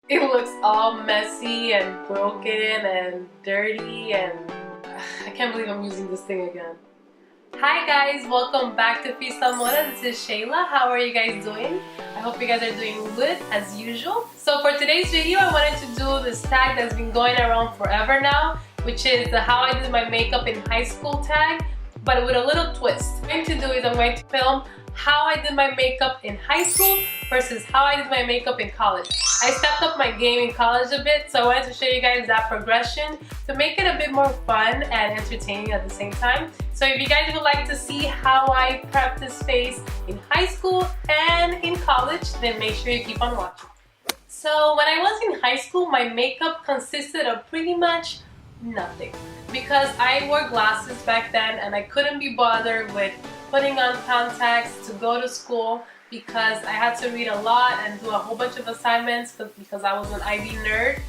It looks all messy and broken and dirty, and I can't believe I'm using this thing again. Hi guys, welcome back to Freestyle Moda. This is Shayla. How are you guys doing? I hope you guys are doing good as usual. So for today's video, I wanted to do this tag that's been going around forever now, which is the how I did my makeup in high school tag, but with a little twist. What I'm going to do is I'm going to film how I did my makeup in high school versus how I did my makeup in college. I stepped up my game in college a bit, so I wanted to show you guys that progression to make it a bit more fun and entertaining at the same time. So if you guys would like to see how I prepped this face in high school and in college, then make sure you keep on watching. So when I was in high school, my makeup consisted of pretty much nothing, because I wore glasses back then and I couldn't be bothered with putting on contacts to go to school because I had to read a lot and do a whole bunch of assignments because I was an IB nerd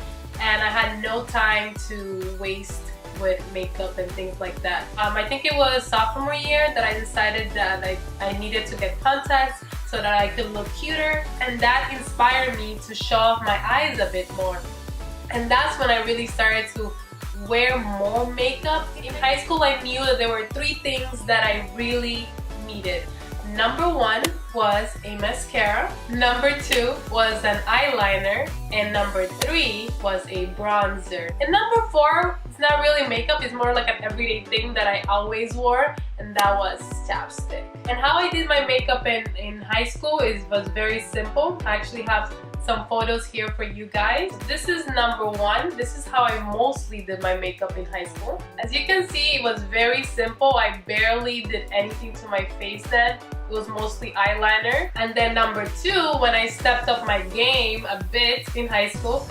and I had no time to waste with makeup and things like that. I think it was sophomore year that I decided that I needed to get contacts so that I could look cuter, and that inspired me to show off my eyes a bit more. And that's when I really started to wear more makeup. In high school, I knew that there were three things that I really needed. Number one was a mascara, number two was an eyeliner, and number three was a bronzer. And number four, it's not really makeup, it's more like an everyday thing that I always wore, and that was chapstick. And how I did my makeup in high school was very simple. I actually have some photos here for you guys. This is number one. This is how I mostly did my makeup in high school. As you can see, it was very simple. I barely did anything to my face then. It was mostly eyeliner. And then number two, when I stepped up my game a bit in high school,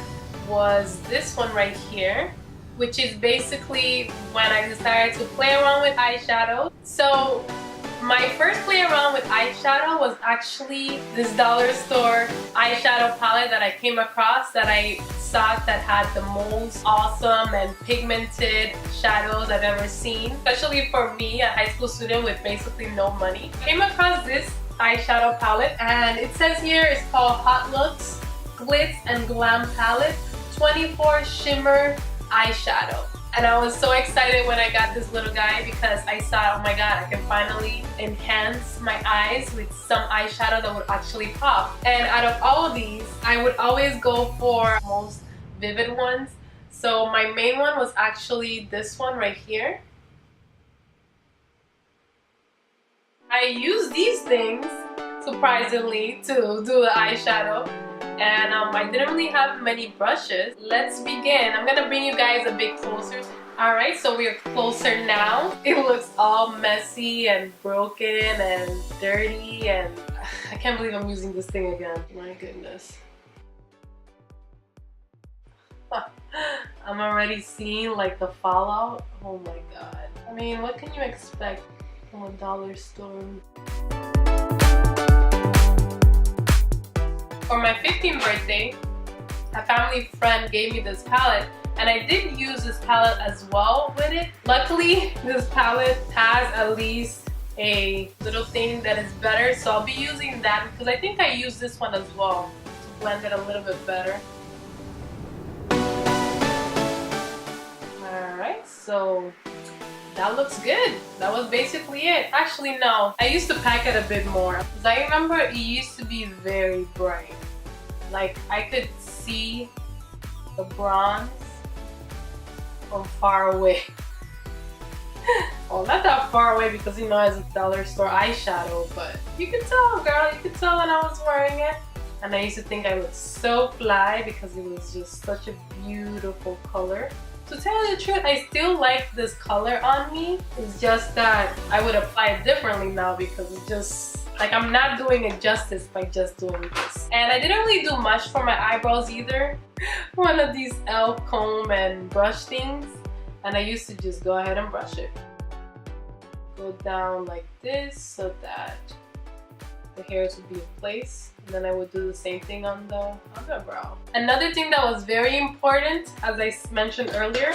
was this one right here, which is basically when I decided to play around with eyeshadow. So my first play around with eyeshadow was actually this dollar store eyeshadow palette that I came across that I thought that had the most awesome and pigmented shadows I've ever seen, especially for me, a high school student with basically no money. I came across this eyeshadow palette and it says here it's called Hot Looks Glitz and Glam Palette 24 Shimmer Eyeshadow. And I was so excited when I got this little guy because I thought, oh my god, I can finally enhance my eyes with some eyeshadow that would actually pop. And out of all of these, I would always go for most vivid ones. So my main one was actually this one right here. I use these things, surprisingly, to do the eyeshadow. And I didn't really have many brushes. Let's begin. I'm gonna bring you guys a bit closer. Alright, so we're closer now. It looks all messy and broken and dirty, and I can't believe I'm using this thing again. My goodness. I'm already seeing like the fallout. Oh my god. I mean, what can you expect from a dollar store? For my 15th birthday, a family friend gave me this palette, and I did use this palette as well with it. Luckily, this palette has at least a little thing that is better, so I'll be using that because I think I used this one as well to blend it a little bit better. Alright, so that looks good. That was basically it. Actually, no. I used to pack it a bit more because I remember it used to be very bright. Like, I could see the bronze from far away. Well, not that far away because, you know, it's a dollar store eyeshadow, but you could tell, girl. You could tell when I was wearing it. And I used to think I looked so fly because it was just such a beautiful color. To tell you the truth, I still like this color on me. It's just that I would apply it differently now because it's just like I'm not doing it justice by just doing this. And I didn't really do much for my eyebrows either. One of these elf comb and brush things, and I used to just go ahead and brush it. Go down like this so that the hairs would be in place. And then I would do the same thing on the brow. Another thing that was very important, as I mentioned earlier,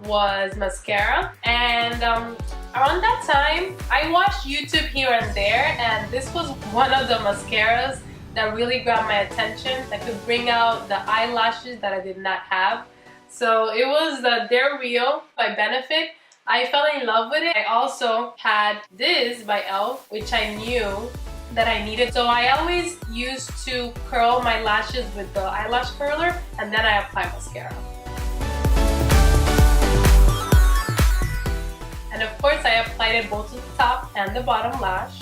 was mascara. And around that time, I watched YouTube here and there, and this was one of the mascaras that really grabbed my attention, that could bring out the eyelashes that I did not have. So it was the They're Real by Benefit. I fell in love with it. I also had this by e.l.f., which I knew that I needed. So I always used to curl my lashes with the eyelash curler, and then I apply mascara. And of course I applied it both to the top and the bottom lash.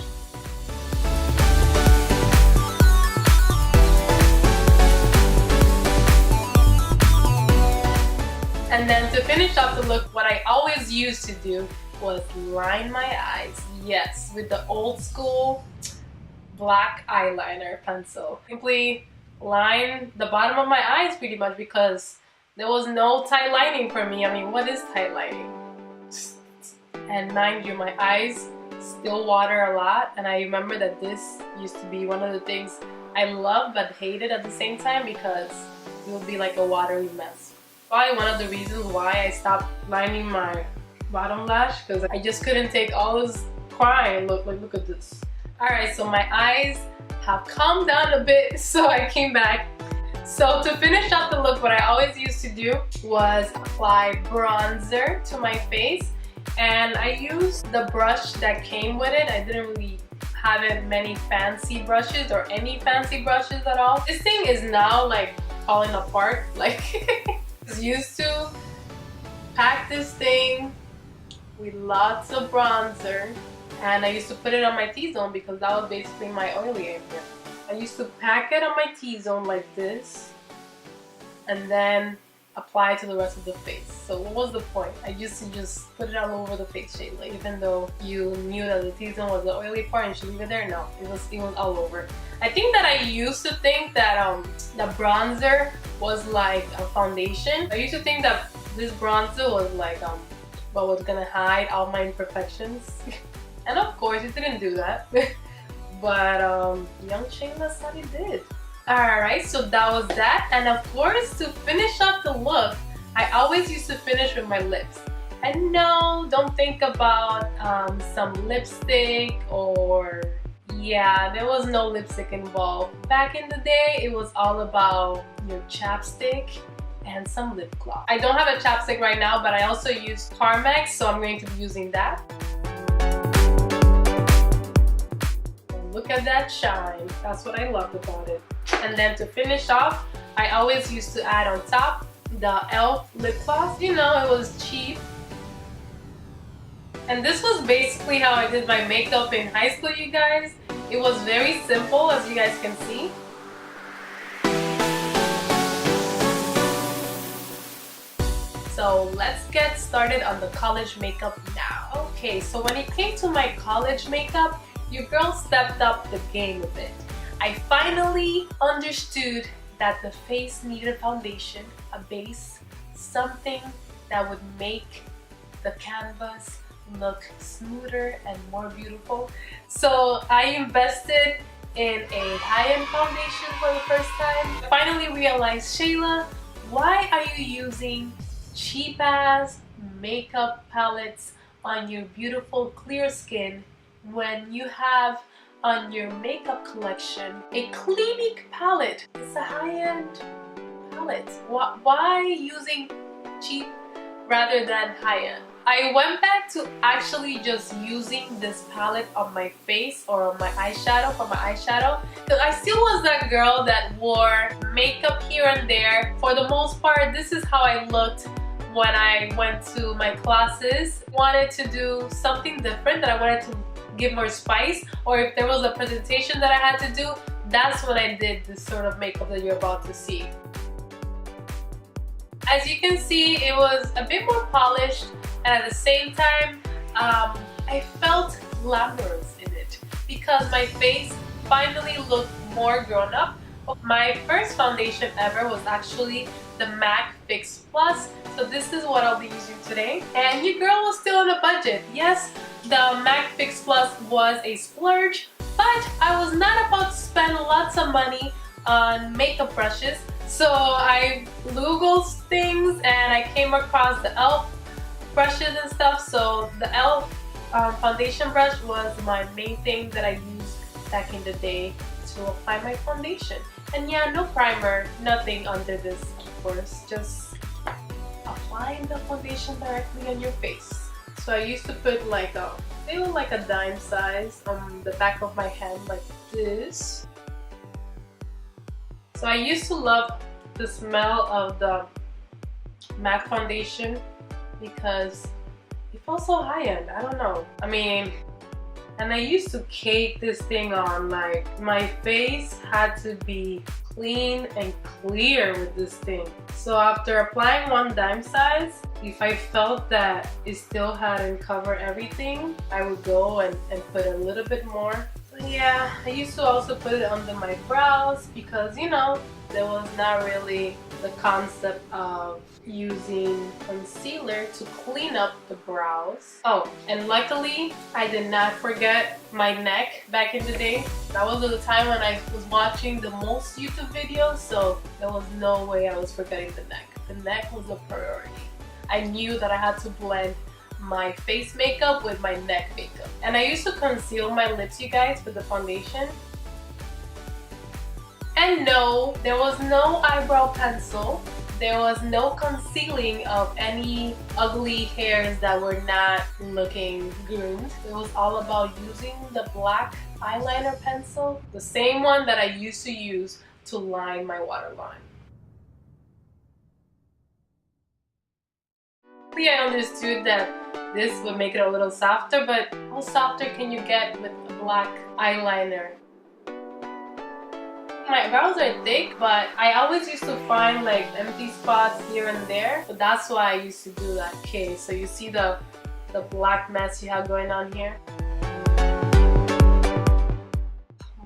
And then to finish off the look, what I always used to do was line my eyes. Yes, with the old school black eyeliner pencil. Simply line the bottom of my eyes pretty much, because there was no tight lining for me. I mean, what is tight lining? And mind you, my eyes still water a lot, and I remember that this used to be one of the things I loved but hated at the same time, because it would be like a watery mess. Probably one of the reasons why I stopped lining my bottom lash, because I just couldn't take all this crying. Look at this. Alright, so my eyes have calmed down a bit, so I came back. So to finish off the look, what I always used to do was apply bronzer to my face, and I used the brush that came with it. I didn't really have many fancy brushes or any fancy brushes at all. This thing is now like falling apart. Like I used to pack this thing with lots of bronzer, and I used to put it on my T-zone because that was basically my oily area. I used to pack it on my T-zone like this and then apply it to the rest of the face. So what was the point? I used to just put it all over the face, Sheyla. Even though you knew that the T-zone was the oily part and you should leave it there, no, it was all over. I think that I used to think that the bronzer was like a foundation. I used to think that this bronzer was like what was gonna hide all my imperfections. And of course it didn't do that. But young Sheyla said it did. Alright, so that was that. And of course, to finish off the look, I always used to finish with my lips. And no, don't think about some lipstick or... Yeah, there was no lipstick involved. Back in the day, it was all about your chapstick and some lip gloss. I don't have a chapstick right now, but I also use Carmex, so I'm going to be using that. And look at that shine. That's what I loved about it. And then to finish off, I always used to add on top the e.l.f. lip gloss. You know, it was cheap. And this was basically how I did my makeup in high school, you guys. It was very simple, as you guys can see. So let's get started on the college makeup now. Okay, so when it came to my college makeup, your girl stepped up the game a bit. I finally understood that the face needed a foundation, a base, something that would make the canvas look smoother and more beautiful. So I invested in a high-end foundation for the first time. I finally realized, Sheyla, why are you using cheap-ass makeup palettes on your beautiful clear skin when you have on your makeup collection a Clinique palette? It's a high-end palette. Why using cheap rather than high-end? I went back to actually just using this palette on my face or on my eyeshadow, for my eyeshadow, because I still was that girl that wore makeup here and there. For the most part, this is how I looked when I went to my classes. Wanted to do something different, that I wanted to give more spice, or if there was a presentation that I had to do, that's when I did this sort of makeup that you're about to see. As you can see, it was a bit more polished, and at the same time, I felt glamorous in it because my face finally looked more grown up. My first foundation ever was actually the MAC Fix Plus, so this is what I'll be using today. And your girl was still on a budget. Yes, the MAC Fix Plus was a splurge, but I was not about to spend lots of money on makeup brushes. So I Googled things and I came across the e.l.f. brushes and stuff. So the e.l.f. Foundation brush was my main thing that I used back in the day to apply my foundation. And yeah, no primer, nothing under this, of course, just applying the foundation directly on your face. So I used to put like they were like a dime size on the back of my hand like this. So I used to love the smell of the MAC foundation because it felt so high-end. I don't know. I mean, and I used to cake this thing on. Like, my face had to be clean and clear with this thing. So after applying one dime size, if I felt that it still hadn't covered everything, I would go and put a little bit more. So yeah, I used to also put it under my brows because, you know, there was not really the concept of using concealer to clean up the brows. Oh, and luckily I did not forget my neck back in the day. That was the time when I was watching the most YouTube videos, so there was no way I was forgetting the neck. The neck was a priority. I knew that I had to blend my face makeup with my neck makeup. And I used to conceal my lips, you guys, with the foundation. And no, there was no eyebrow pencil. There was no concealing of any ugly hairs that were not looking groomed. It was all about using the black eyeliner pencil, the same one that I used to use to line my waterline. I understood that this would make it a little softer, but how softer can you get with a black eyeliner? My brows are thick, but I always used to find like empty spots here and there. So that's why I used to do that. Okay, so you see the black mess you have going on here?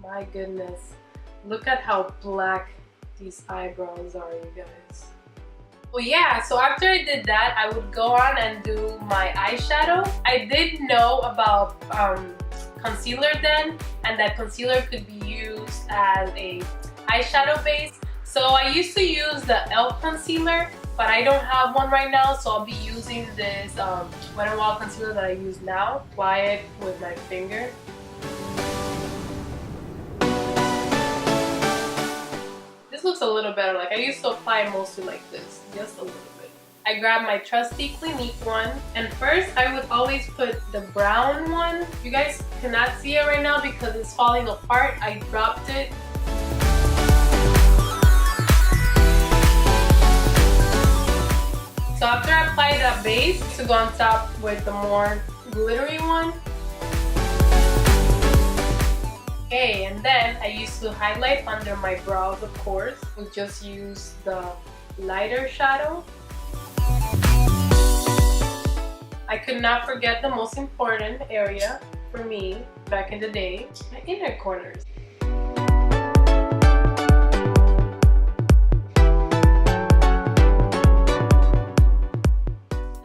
My goodness. Look at how black these eyebrows are, you guys. Well, yeah, so after I did that, I would go on and do my eyeshadow. I did know about concealer then, and that concealer could be used as a eyeshadow base. So I used to use the e.l.f. concealer, but I don't have one right now, so I'll be using this Wet n Wild concealer that I use now. Apply it with my finger. This looks a little better. Like, I used to apply it mostly like this, just a little bit. I grabbed my trusty Clinique one, and first I would always put the brown one. You guys cannot see it right now because it's falling apart. I dropped it. So after I apply that base, to go on top with the more glittery one. Okay, and then I used to highlight under my brows, of course. We just use the lighter shadow. I could not forget the most important area for me back in the day, my inner corners.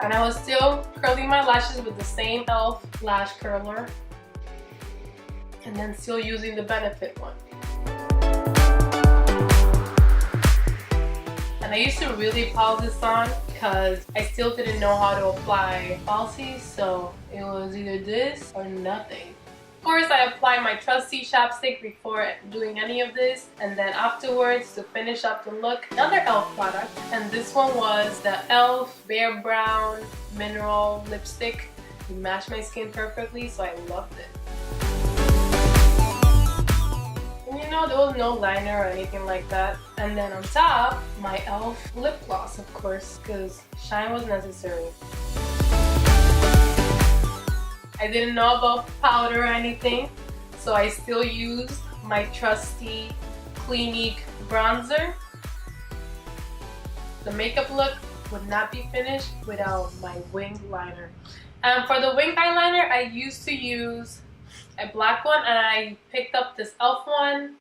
And I was still curling my lashes with the same e.l.f. lash curler, and then still using the Benefit one. And I used to really pile this on because I still didn't know how to apply falsies, so it was either this or nothing. Of course, I apply my trusty chapstick before doing any of this, and then afterwards, to finish up the look, another e.l.f. product, and this one was the e.l.f. Bare Brown Mineral Lipstick. It matched my skin perfectly, so I loved it. And you know, there was no liner or anything like that. And then on top, my e.l.f. lip gloss, of course, because shine was necessary. I didn't know about powder or anything, so I still used my trusty Clinique bronzer. The makeup look would not be finished without my winged liner. And for the winged eyeliner, I used to use a black one, and I picked up this e.l.f. one.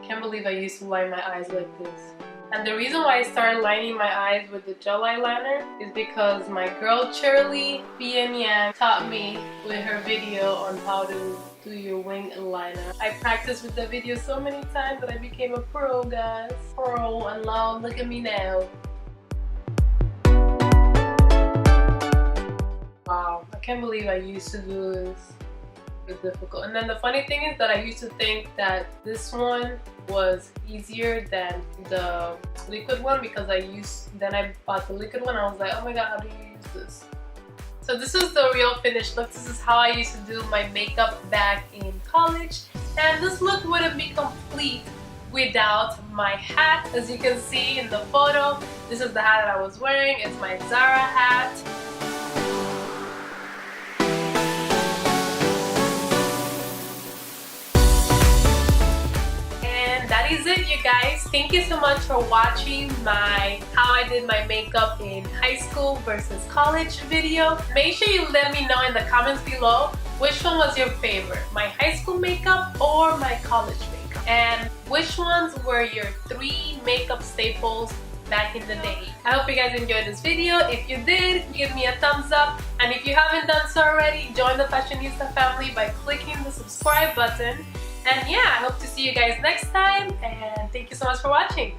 Can't believe I used to line my eyes like this. And the reason why I started lining my eyes with the gel eyeliner is because my girl Shirley Yang taught me with her video on how to do your wing liner. I practiced with the video so many times that I became a pro, guys. Pro, and now look at me now. Wow, I can't believe I used to do this. super difficult. And then the funny thing is that I used to think that this one was easier than the liquid one because then I bought the liquid one and I was like, oh my god, how do you use this? So this is the real finished look. This is how I used to do my makeup back in college. And this look wouldn't be complete without my hat. As you can see in the photo, this is the hat that I was wearing. It's my Zara hat. That is it, you guys. Thank you so much for watching how I did my makeup in high school versus college video. Make sure you let me know in the comments below which one was your favorite, my high school makeup or my college makeup, and which ones were your 3 makeup staples back in the day. I hope you guys enjoyed this video. If you did, give me a thumbs up, and if you haven't done so already, join the Fashionista family by clicking the subscribe button. And yeah, I hope to see you guys next time, and thank you so much for watching.